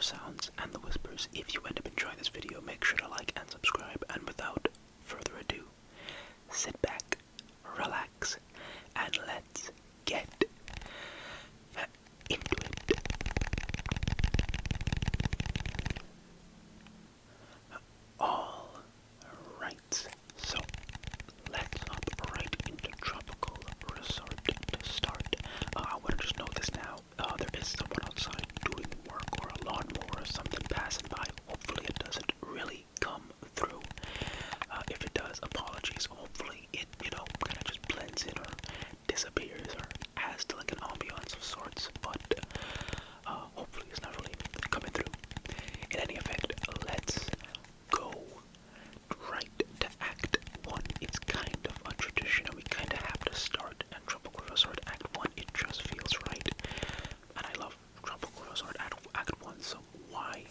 ASMR sounds and the whispers. If you end up enjoying this video, make sure to like and subscribe. And without further ado, sit back, relax, and let's get into it. All right, so let's hop right into Tropical Resort to start. I want to just note this now. There is someone outside doing work or a lawnmower or something passing by. Hopefully it doesn't really come through. If it does, apologies. Hopefully it, kind of just blends in or disappears or has to like an ambiance of sorts. But hopefully it's not really coming through. In any event, let's go right to Act 1. It's kind of a tradition and we kind of have to start at Tropical Resort Act 1. It just feels right. And I love Tropical Resort Act 1, so why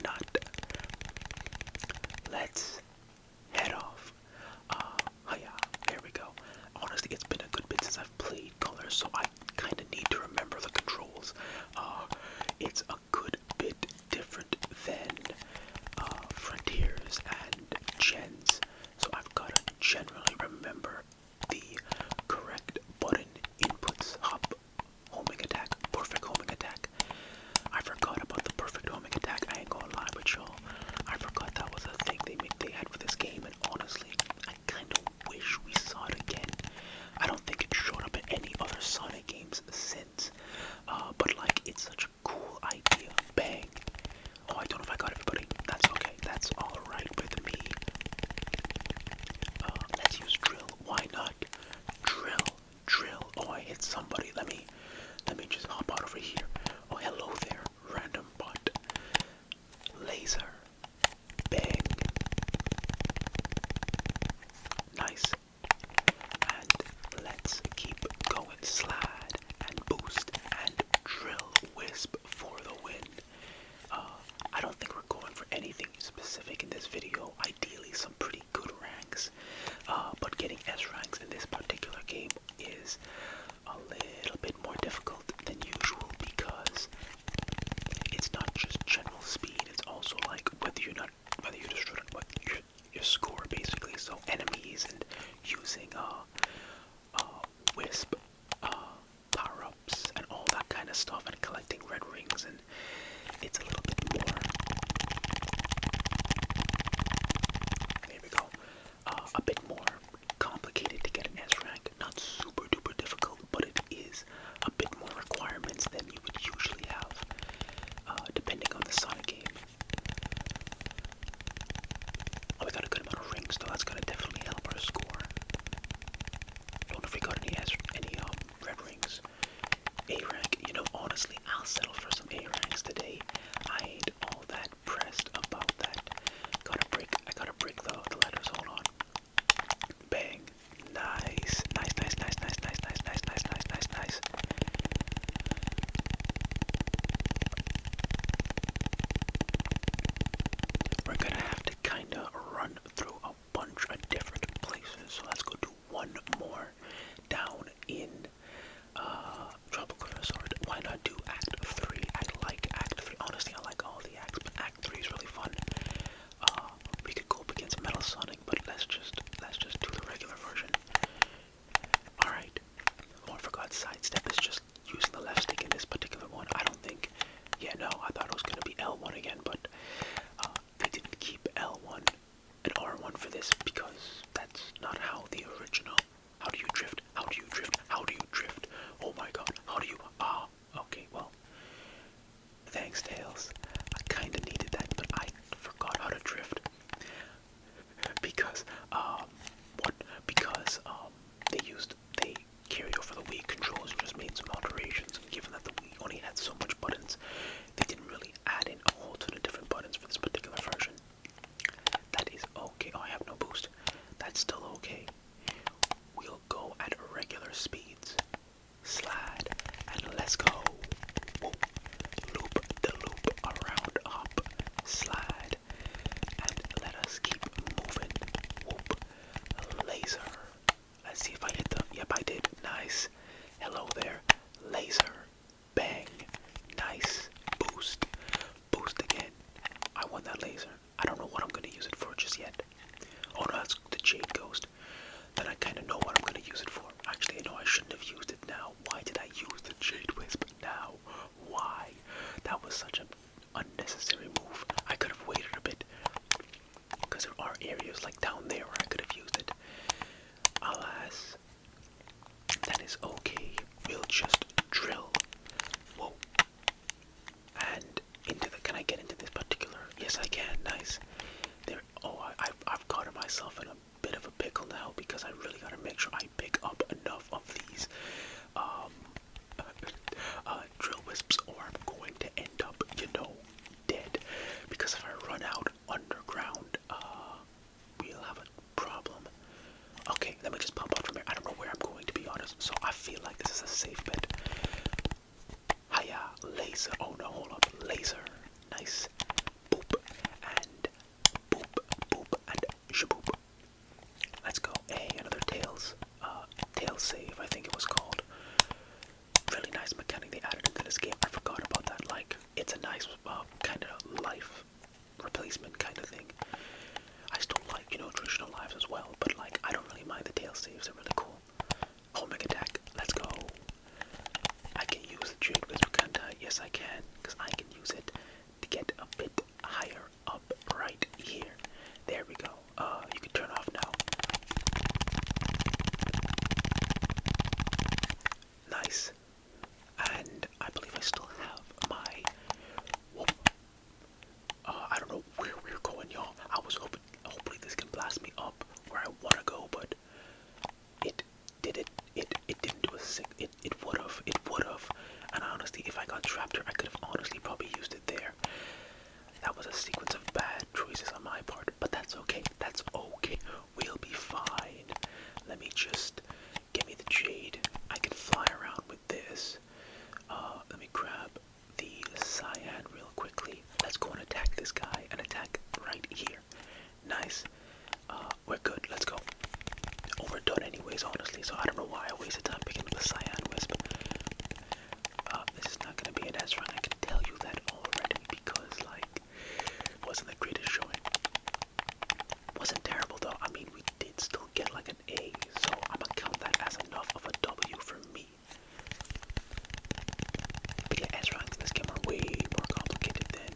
not? Let's head off. Yeah, there we go. Honestly, it's been a good bit since I've played Colors, so I kind of need to remember the controls. It's a good bit different than Frontiers and Gens, so I've got to generally remember the correct button inputs. Hop, homing attack, perfect homing attack. I forgot about the perfect homing attack. I ain't gonna lie with y'all. I forgot that was a thing they had for this game, and honestly, I kind of wish we saw it again. I don't think it showed up in any other Sonic games since, but like, it's such a cool idea. Bang. Oh, I don't know if I got everybody. That's okay. That's alright with me. Let's use drill. Why not? Drill. Oh, I hit somebody. Let me just hop out over here. Oh, hello there, random bot. Laser. Bang. Nice. And let's keep going. Slide and boost and drill. Wisp for the win. I don't think we're going for anything specific in this video. Ideally, some pretty good ranks. But getting S ranks in this particular game is a little bit more difficult than usual because it's not just general speed. It's also like whether you just your score basically. So enemies and using wisp power-ups and all that kind of stuff and collecting red rings, and it's a little bit more. There we go. A bit more complicated to get an S rank. Not super duper difficult, but it is a bit more requirements than you would usually have, depending on the Sonic game. Oh, we got a good amount of rings, though. That's gonna definitely help our score. Don't know if we got any red rings. A rank. Honestly, I'll settle for some A ranks today. I ain't all that pressed about that. I gotta break the letters. Hold on. Bang. Nice. We're gonna have to kinda run through a bunch of different places. So let's go do one more down in Tropical Resort. Why not do Act 3? I like Act 3. Honestly, I like all the acts, but Act 3 is really fun. We could go up against Metal Sonic, but let's just do the regular version. Alright. Oh, I forgot sidestep is just using the left stick in this particular one. I don't think. Yeah, no, I thought it was gonna be L1 again, but they didn't keep L1 and R1 for this because that's not how the original. How do you drift? Oh my god, how do you? Okay, well, thanks, Tails. I kinda needed that, but I forgot how to drift. Because, they carried over the Wii controls and just made feel like this is a safe bet. Hiya, laser. Oh no, hold up. Laser. Nice. Boop. And boop, boop, and shaboop. Let's go. Hey, another Tails. Tails save, I think it was called. Really nice mechanic they added into this game. I forgot about that. Like, it's a nice kind of life replacement kind of thing. I still like, traditional lives as well, but like, I don't really mind the tail saves. They're really cool. Homing attack. Let's go. I can use the Jade Whisper, can't I? Yes, I can, because I can use it to get a bit higher up right here. There we go. You can turn off now. Nice. And I believe I still have my... Whoop. I don't know where we're going, y'all. I was hopefully this can blast me up where I want to go, but it didn't do a sick... It would have. And honestly, if I got trapped there, I could have honestly probably used it there. That was a sequence of bad choices on my part, but that's okay. That's okay. We'll be fine. Let me just... Give me the jade. I can fly around with this. Let me grab the cyan real quickly. Let's go and attack this guy and attack right here. Nice. We're good. Let's go. Oh, we're done anyways, honestly, so I don't know why I wasted time picking up the cyan wisp. This is not going to be an S run. I can tell you that already because, like, it wasn't the greatest showing. Wasn't terrible though. I mean, we did still get like an A, so I'm gonna count that as enough of a W for me. But yeah, S ranks in this game are way more complicated than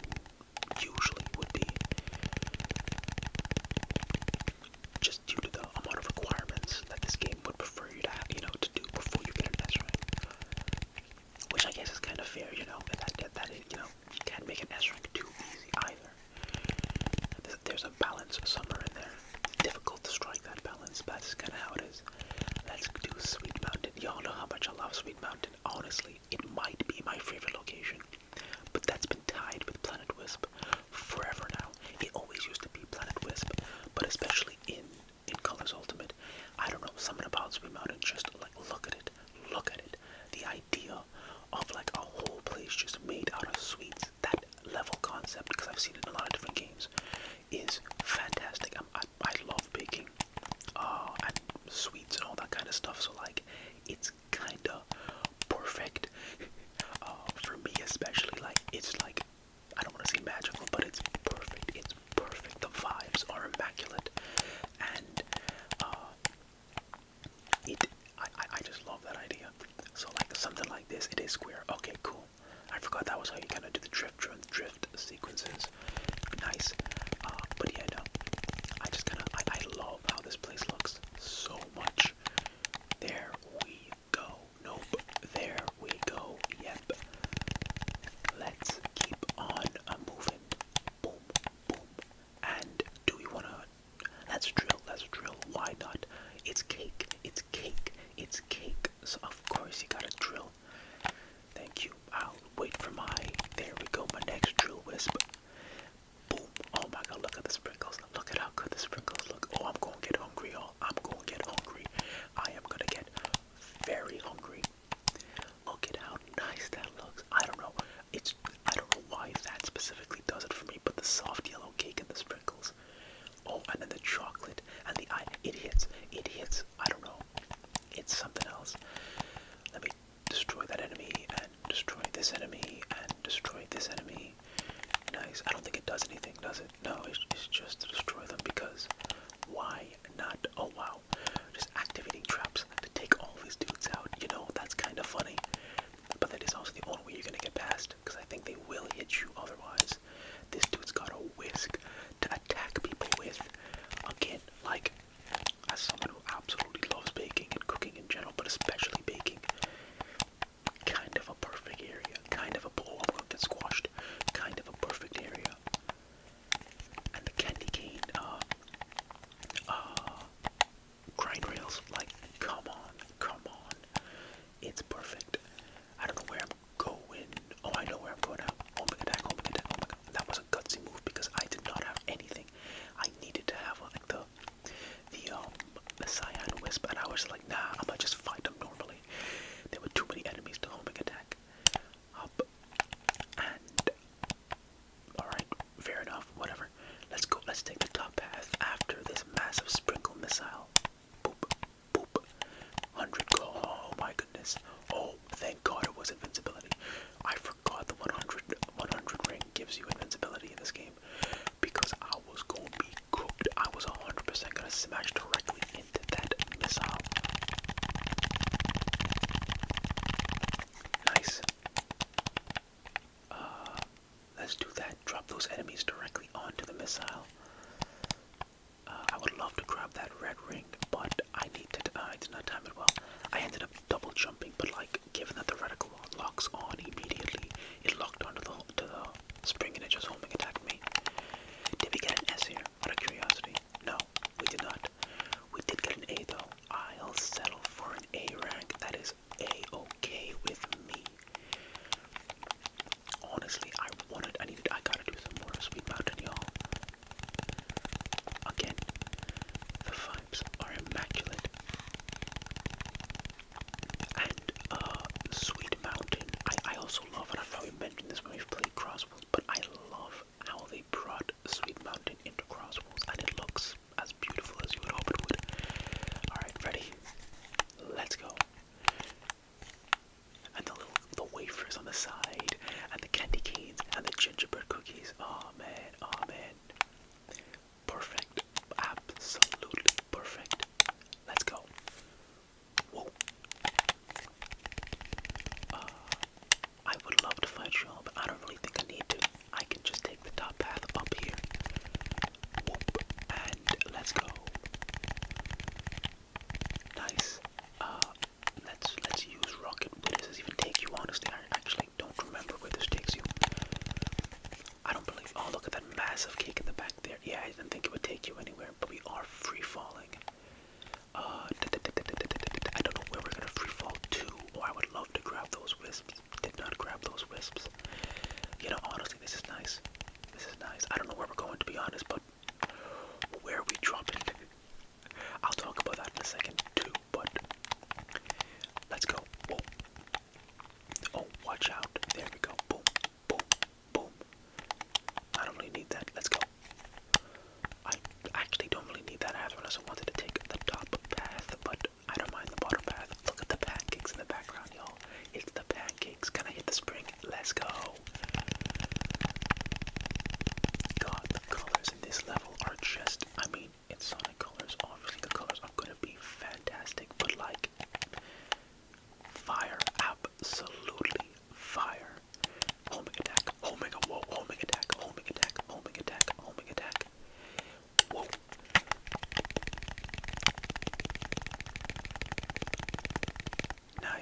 usually would be. Just due to the amount of requirements that this game would prefer you to have, to do before you get an S rank. Which I guess is kind of fair, that you can't make an S rank too easy either. There's a balance somewhere in there. Difficult to strike that balance, but that's kind of how it is. Let's do Sweet Mountain. Y'all know how much I love Sweet Mountain. Honestly, it might be my favorite location, but that's been tied with Planet Wisp forever now. It always used to be Planet Wisp, but especially in Colors Ultimate, I don't know, something about Sweet Mountain, just like, look at it. The idea of like a whole place just made out of sweets, that level concept, because I've seen it in a lot of different games, is fantastic. I love baking and sweets and all that kind of stuff, so like it's kind of perfect for me, especially. Like, it's like, I don't want to say magical, but it's perfect. The vibes are immaculate, and I just love that idea. So like something like this, it is square. Okay, cool. I forgot that was how you kind of do the drift sequences. Nice. But yeah, no. I love how this place looks so much. There we go. Nope. There we go. Yep. Let's keep on moving. Boom, boom. And do we wanna... Let's drill. Why not? It's cake. So of course you gotta drill. Thank you. I'll wait for my... There we go, my next drill wisp. Boom. Oh my god, look at the sprinkles. Look at how good the sprinkles look. Oh, I'm gonna get hungry, y'all. I am gonna get very hungry. Look at how nice that looks. I don't know why that specifically does it for me, but the soft yellow cake and the sprinkles. Oh, and then the chocolate and the it hits. I don't know. It's something else. Let me destroy that enemy and destroy this enemy and destroy this enemy. Nice. I don't think it does anything, does it? No, it's just to destroy them, because why not? Oh wow. Just activating traps to take all these dudes out. That's kind of funny. But that is also the only way you're gonna get past, because I think they will hit you otherwise. This dude's got a whisk to attack people with. Again, like, as someone who absolutely loves baking and cooking in general, but especially baking, kind of a perfect area. I'm gonna get squashed. Kind of a perfect area. And the candy cane,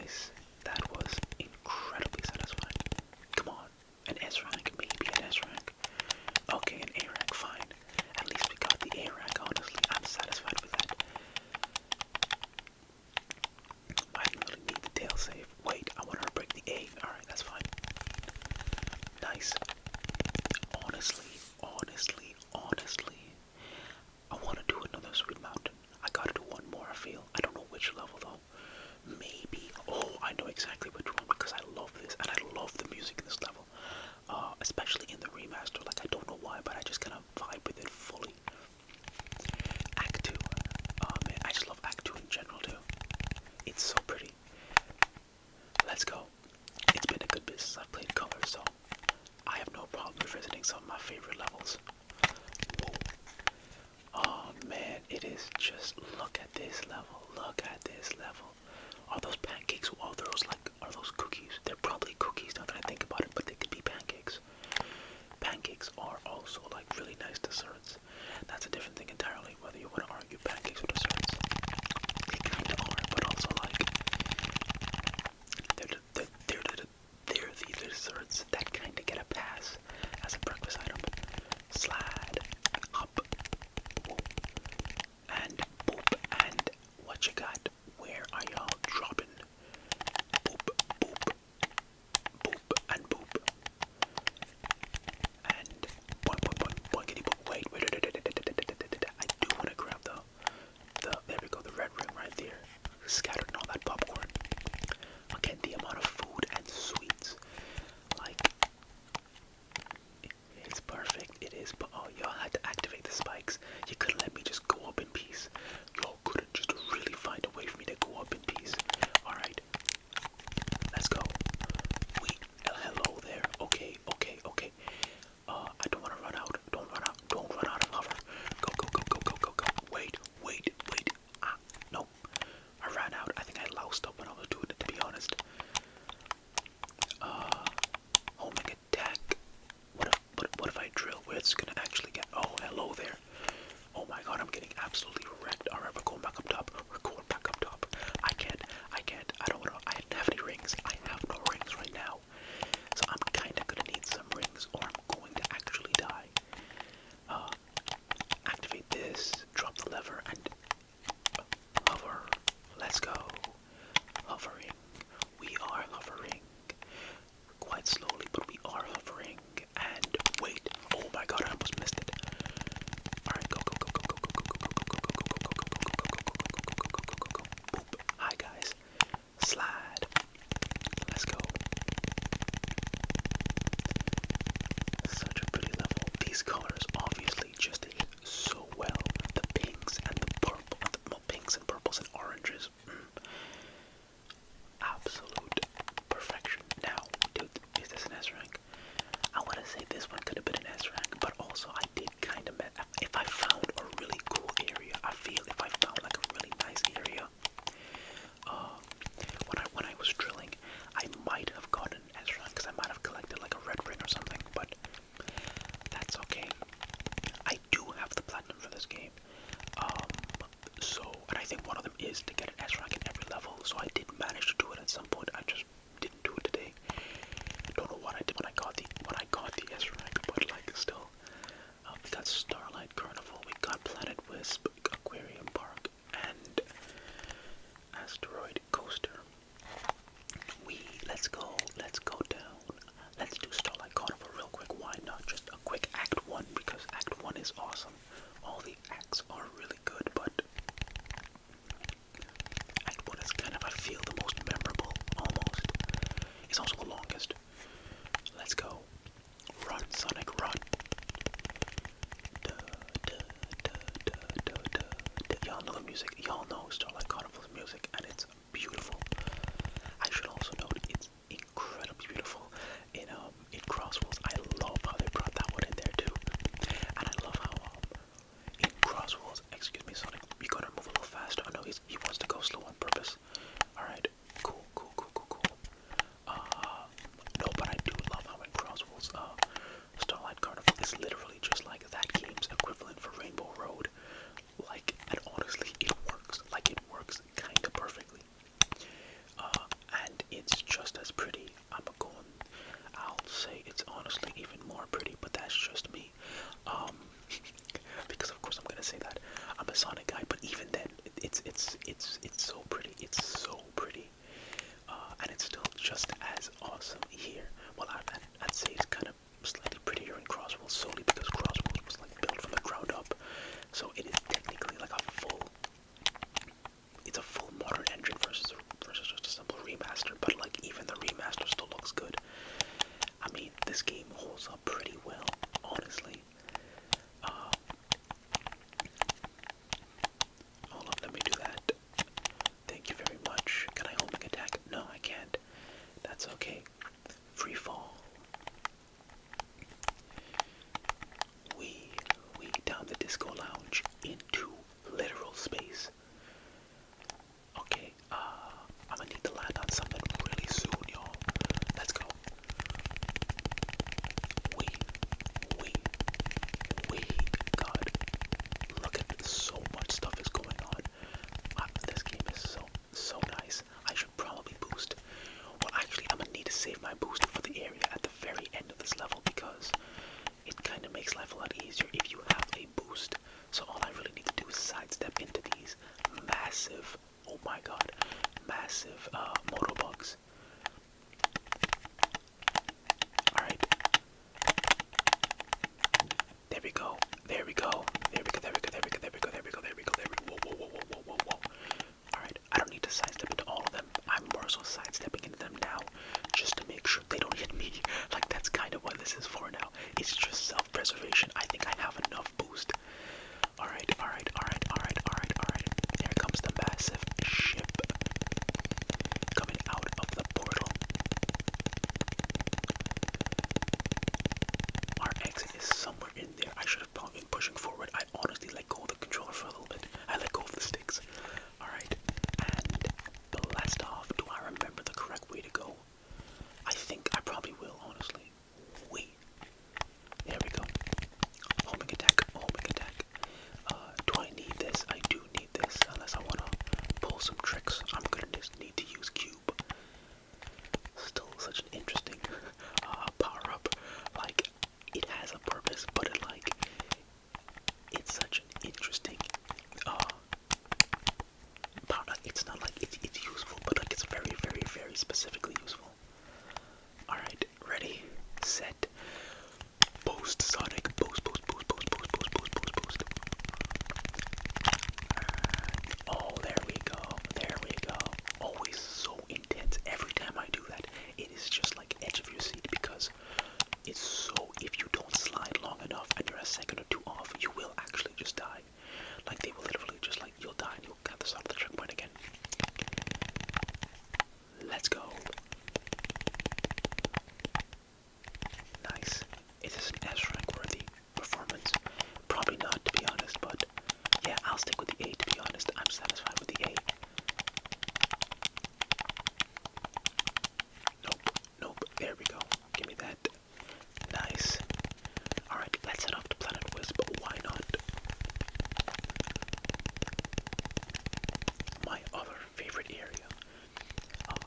Nice. That was incredibly satisfying. Come on. An S rank, maybe an S rank. Okay, an A rank, fine. At least we got the A rank, honestly. I'm satisfied with that. I didn't really need the tail save. Wait, I wanted to break the A. Alright, that's fine. Nice. Honestly, I want to do another Sweet Mountain. I gotta do one more, I feel. I don't know which level though. Maybe. Oh, I remaster still looks good. I mean, this game holds up pretty well, honestly. Hold on, let me do that. Thank you very much. Can I homing attack? No, I can't. That's okay. Free fall. We down the disco lounge into literal space. Okay, I'm gonna need to land on something really soon, y'all. Let's go. We, God, look at so much stuff is going on. This game is so nice. I should probably boost. Well, actually, I'm gonna need to save my boost for the area at the very end of this level because it kind of makes life a lot easier if you have a boost. So all I really need to do is sidestep into these massive, oh my god, massive motor bugs. Alright. There we go. There we go. There we go. There we go. There we go. There we go. There we go. There we go. There we go. Whoa, whoa, whoa, whoa, whoa, whoa. Alright. I don't need to sidestep into all of them. I'm more so sidestepping into them now just to make sure they don't hit me. Like, that's kind of what this is for now. It's just self-preservation. I think I have enough boost. Alright, alright, alright, alright, alright, alright. Here comes the massive ship coming out of the portal. Our exit is somewhere in there. I should have probably been pushing forward. I honestly let go of the controller for a little bit. I let go of the sticks. Alright, and blast off. Do I remember the correct way to go? I think I probably will, honestly. Wait. There we go. Homing attack, homing attack. Do I need this? I do need this, unless I want to pull some tricks. I'm gonna just need to use cube. Still such an interesting power-up. Like, it has a purpose, but it's such an interesting power. It's not like it's useful, but like it's very, very, very specifically useful. Alright, ready, set, boost, Sonic, boost, boost, boost, boost, boost, boost, boost, boost, boost. Oh, there we go, there we go. Always so intense. Every time I do that, it is just like edge of your seat because it's so, if you don't slide long enough and you're a second or two off, you will actually just die. Like, they will literally just, like, you'll die and you'll have to stop the checkpoint again. Let's go. Nice. Is this an S rank worthy performance? Probably not, to be honest, but yeah, I'll stick with the A, to be honest. I'm satisfied with the A. Nope, nope, there we go. Give me that. Nice. Alright, let's head off to Planet Wisp, but why not? My other favorite area.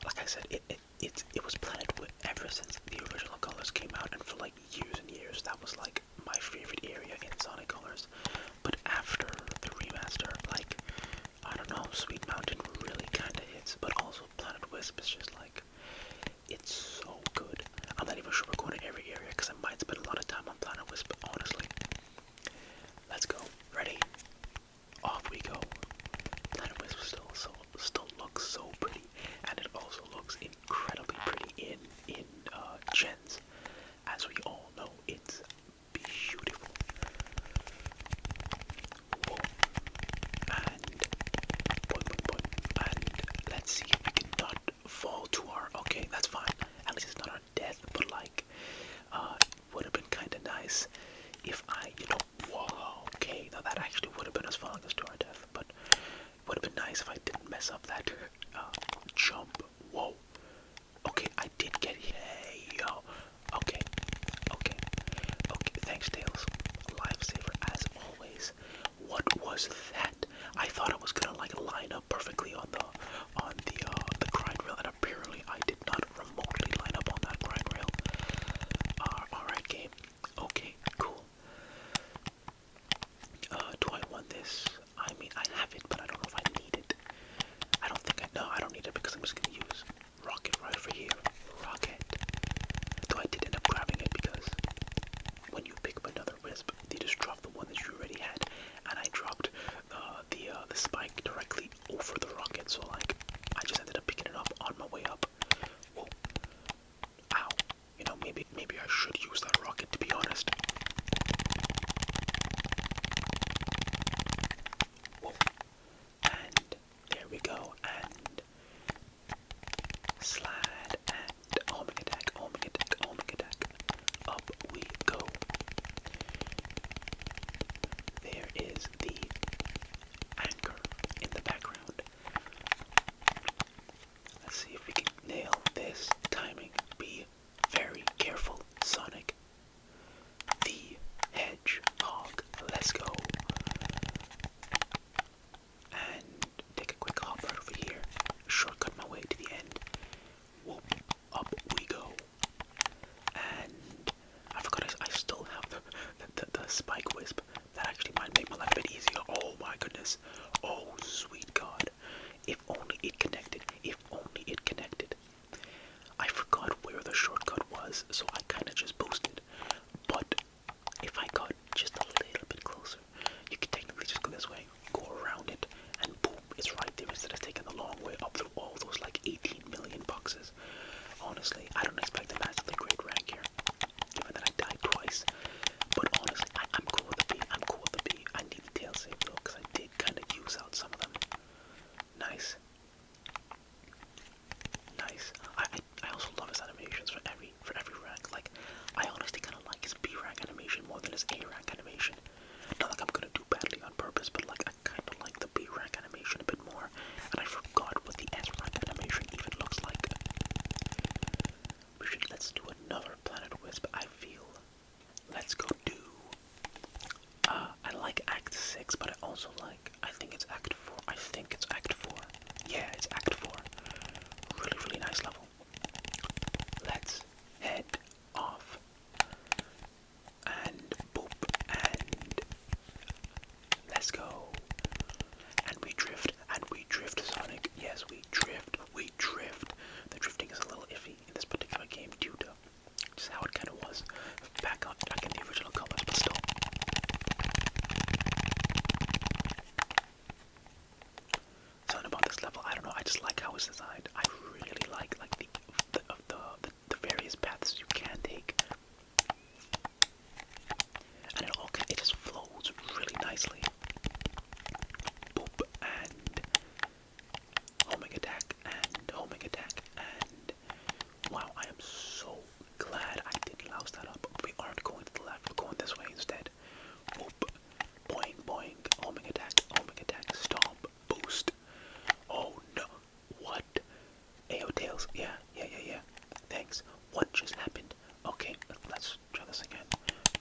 Like I said, it was Planet Wisp ever since the original Colors came out, and for like years and years, that was like my favorite area in Sonic Colors. But after the remaster, like, I don't know, Sweet Mountain really kind of hits, but also Planet Wisp is just like, it's so good. I'm not even sure we're going to every area because I might spend a lot of time on Planet Wisp, honestly. Let's go. Ready? Off we go. Planet Wisp still looks so pretty, and it also looks incredibly pretty in Gens. As we all know, it's beautiful. Whoa. And boing, boing, boing. And let's see if we can not fall to our. Okay, that's fine. At least it's not our death, but like, would have been kind of nice if I, whoa, okay, slide, and homing attack, homing attack, homing attack. Up we go. There is the anchor in the background. Let's see if we can nail this timing. Be very careful, Sonic. The hedgehog. Let's go. And take a quick hop right over here. Shortcut my way to the end. Whoop. Up we go. And I forgot I still have the spike wisp. That actually might make my life a bit easier. Oh my goodness. Oh sweet God. If only it connected. If only it connected. I forgot where the shortcut was, so I kinda just boosted. But if I got just a little bit closer, you could technically just go this way, go around it, and boom, it's right there instead of taking the long way up through all those like 18 million boxes. Honestly, I don't expect a massively great rank here, given that I died twice. But honestly, I'm cool with the B. I'm cool with the B. I need the tail save though, because I did kind of use out some of them. Nice. Nice. I also love his animations for every rank. Like, I honestly kind of like his B rank animation more than his A rank animation. Not like I'm gonna do badly on purpose, but like I kind of like the B rank animation a bit more. And I forgot what the S rank animation even looks like. Let's do another Planet Wisp. I feel. Let's go do. I like Act 6, but I also like. I think it's Act 4. I think it's Act 4. Yeah, it's Act 4. Really, really nice level. Let's head off. And boop. And let's go. And we drift. And we drift, Sonic. Yes, we drift. We drift. The drifting is a little iffy in this particular game due to just how it kind of was back in the original colors, but still. Something about this level, I don't know. I just like how it's designed. I really like the various paths you can take, and it just flows really nicely. Boop and homing attack and homing attack and wow! I am so glad I did louse that up. We aren't going to the left. We're going this way instead. Boop, boing, boing, homing attack, stomp, boost. Oh no! What? Ayo tails. Yeah. Thanks. What just happened? Okay, let's try this again.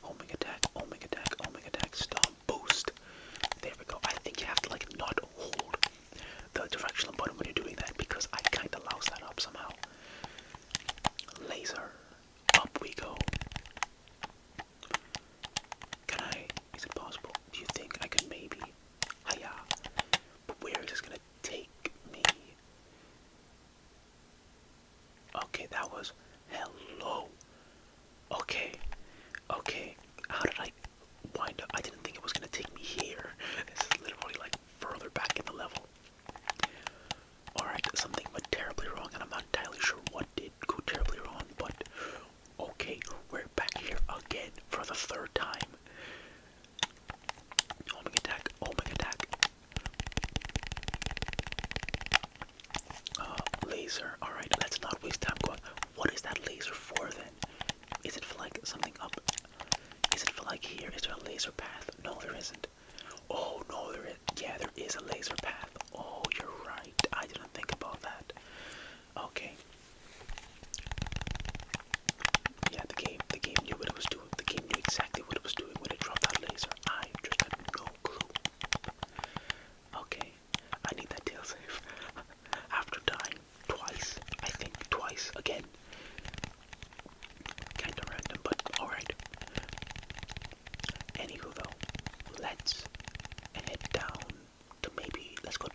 Homing attack, stomp, boost. There we go. I think you have to like not hold the directional button when you're doing that because I kinda loused that up somehow. Laser. Up we go. Is it possible? Do you think I could maybe? Hiya. But where is this gonna take me? Okay, that was hello. Okay. How did I wind up? I didn't think it was gonna take me here. This is literally like further back in the level. Alright, something went terribly wrong, and I'm not entirely sure what did go terribly wrong, but okay, we're back here again for the third time. Homing attack. Laser. Alright, let's not waste time going. What is that laser for then? Is it for like something up? Is it for like here? Is there a laser path? No, there isn't. Oh, no, there is. Yeah, there is a laser path. Oh, you're right. I didn't think about that. Okay. Yeah, the game knew what it was doing. The game knew exactly what it was doing when it dropped that laser. I just had no clue. Okay, I need that tail save. After dying twice, I think twice again. Kinda random, but alright. Anywho though, let's head down to let's go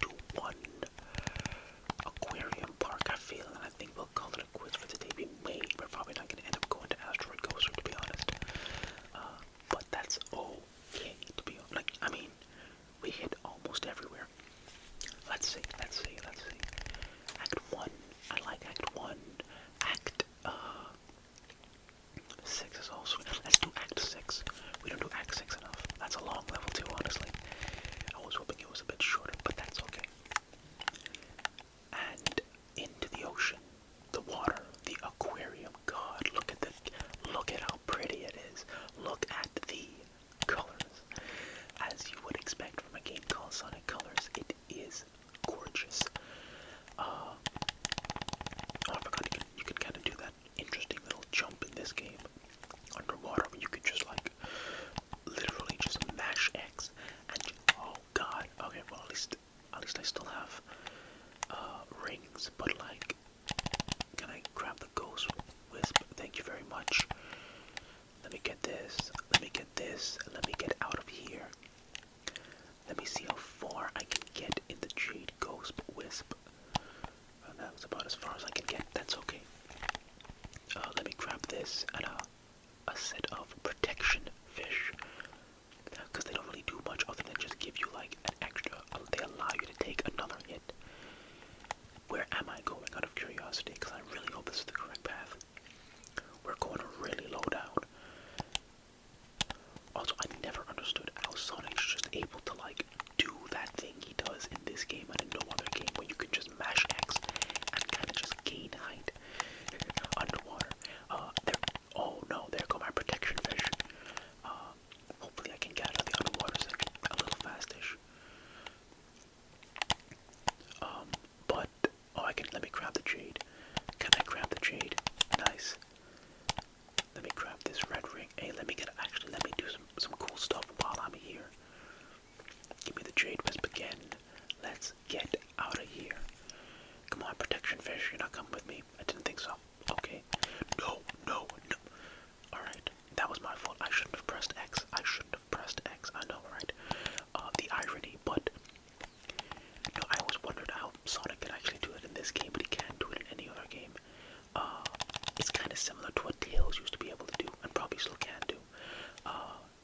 of similar to what Tails used to be able to do, and probably still can do.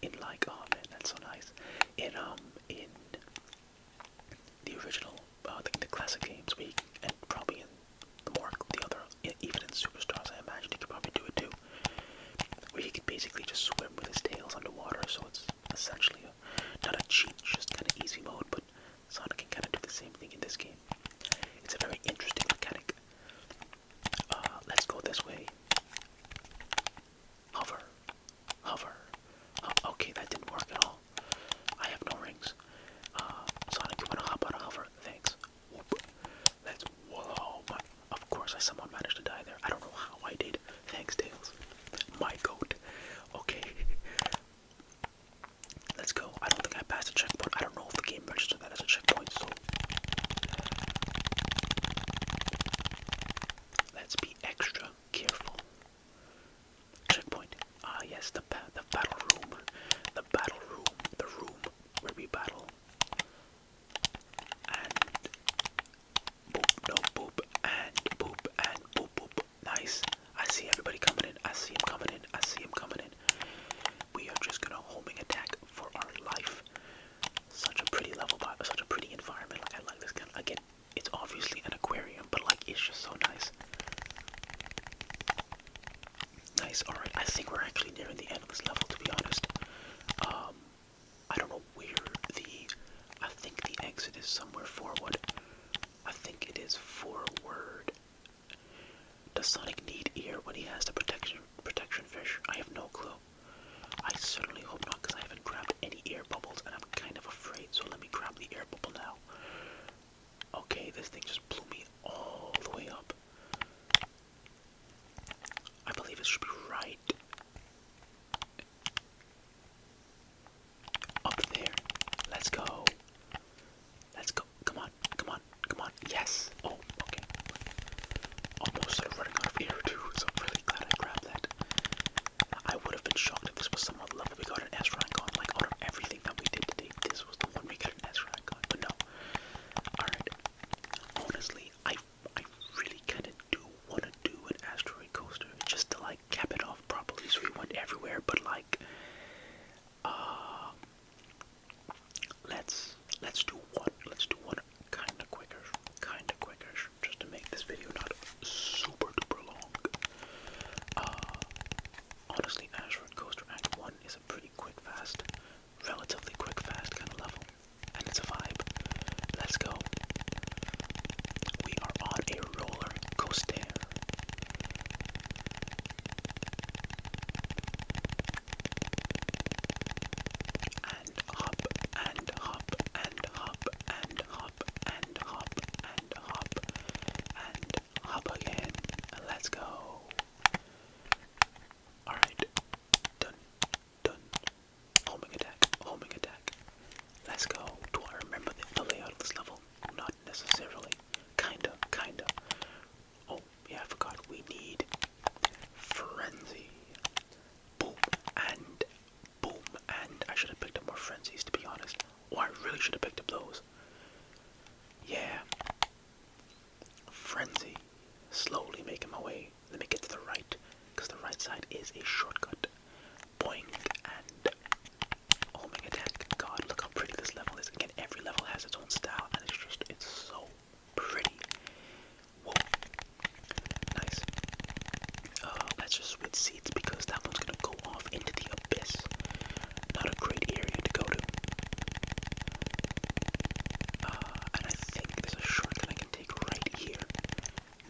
In like, oh man, that's so nice. In the original, the classic games, and probably in the other, even in Superstars, I imagine he could probably do it too. Where he could basically just swim with his tails underwater, so it's essentially not a cheat, just kind of easy mode, but Sonic can kind of do the same thing in this game. It's a very interesting mechanic. Let's go this way. Hover. Hover. Okay, that didn't work at all. I have no rings. Sonic, you wanna hop on a hover? Thanks. Whoop. Let's, whoa, but of course I somehow managed to die there. I don't know how I did. Thanks, Tails. My goat. Okay. Let's go. I don't think I passed a checkpoint. I don't know if the game registered that as a checkpoint, so let's be extra careful. Checkpoint. Yes, the battle room. The battle room. The room where we battle. And boop, no boop, and boop, and boop, boop. Nice. I see everybody coming in. I see him coming in. I see him coming in. We are just gonna homing attack for our life. Such a pretty level, such a pretty environment. Like, I like this kind of, again, it's obviously an aquarium, but like, it's just so nice. Nice. Alright, I think we're actually nearing the end of this level, to be honest. I don't know where I think the exit is somewhere forward. I think it is forward. Does Sonic need ear when he has the protection fish? I have no clue. I certainly hope not, because I haven't grabbed any air bubbles, and I'm kind of afraid, so let me grab the air bubble now. Okay, this thing just blew me all the way up. I believe it should be right up there. Let's go. Let's go. Come on, come on, come on. Yes. Oh, okay. Almost started running out of air too, so I'm really glad I grabbed that. I would have been shocked if this was some other level we got an S rank on. Like, out of everything that we did today, this was the one we got an S rank on. But no. Alright. Honestly, I really kind of do want to do an asteroid coaster just to like cap it off properly so we went everywhere, but like let's do one kinda quicker just to make this video not super duper long. Honestly, Asteroid Coaster Act 1 is a pretty quick fast, relatively quick fast kind of level, and it's a vibe. Let's go. We are on a roller coaster. And hop, and hop, and hop, and hop, and hop, and hop, and hop again. Let's go. Alright. Done. Done. Homing attack. Homing attack. Let's go. Do I remember the layout of this level? Not necessarily. Kinda. Oh, yeah, I forgot. We need Frenzy. Boom, and boom, and I should have picked up more Frenzies, to be honest. Or I really should have picked up those. Yeah. Frenzy. Slowly making my way. Let me get to the right, because the right side is a shortcut. Boing, and homing attack. God, look how pretty this level is. Again, every level has its own style, and it's so pretty. Whoa. Nice. Let's just switch seats, because that one's gonna go off into the abyss. Not a great area to go to. And I think there's a shortcut I can take right here.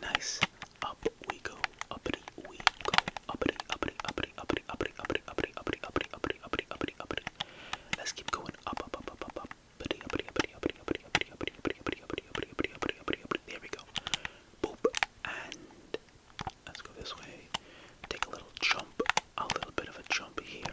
Nice. Up we go. Uppity we go. Uppity, uppity, uppity, uppity, uppity, uppity, uppity, uppity, uppity, uppity, uppity, uppity, uppity. Let's keep going. Up, up, up, up, up, up. Uppity, uppity, uppity, uppity, uppity, uppity, uppity, uppity, uppity, uppity, uppity, uppity, uppity, uppity, uppity. There we go. Boop. And let's go this way. Take a little jump. A little bit of a jump here.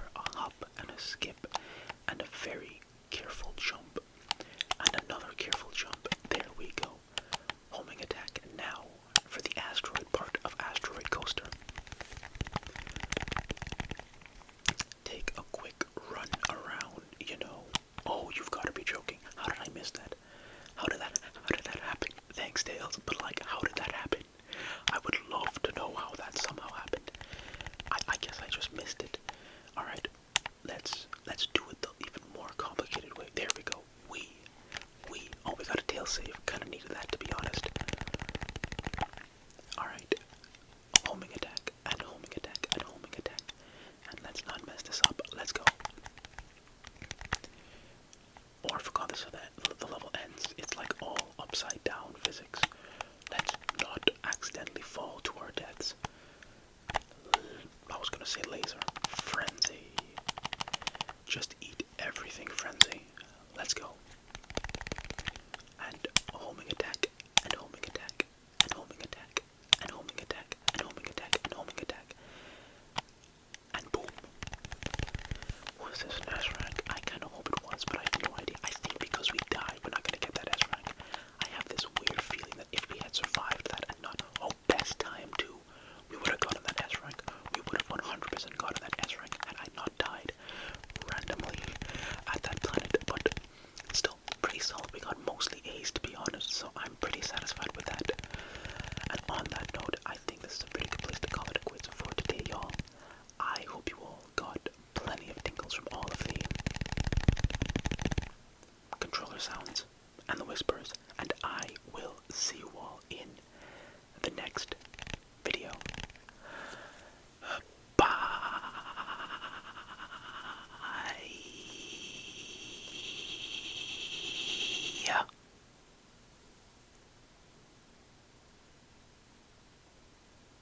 let's go. And homing attack, and homing attack, and homing attack, and homing attack, and homing attack, and homing attack. And boom. Was this an S rank? I kind of hope it was, but I have no idea. I think because we died, we're not going to get that S rank. I have this weird feeling that if we had survived that and not, best time too, we would have gotten that S rank. We would have 100% gotten that S rank had I not died randomly at that planet. But still, pretty solid. We got mostly A's, to be honest, so I'm pretty satisfied with that. And on that note, I think this is a pretty good place to call it quits for today, y'all. I hope you all got plenty of tingles from all of the controller sounds and the whispers.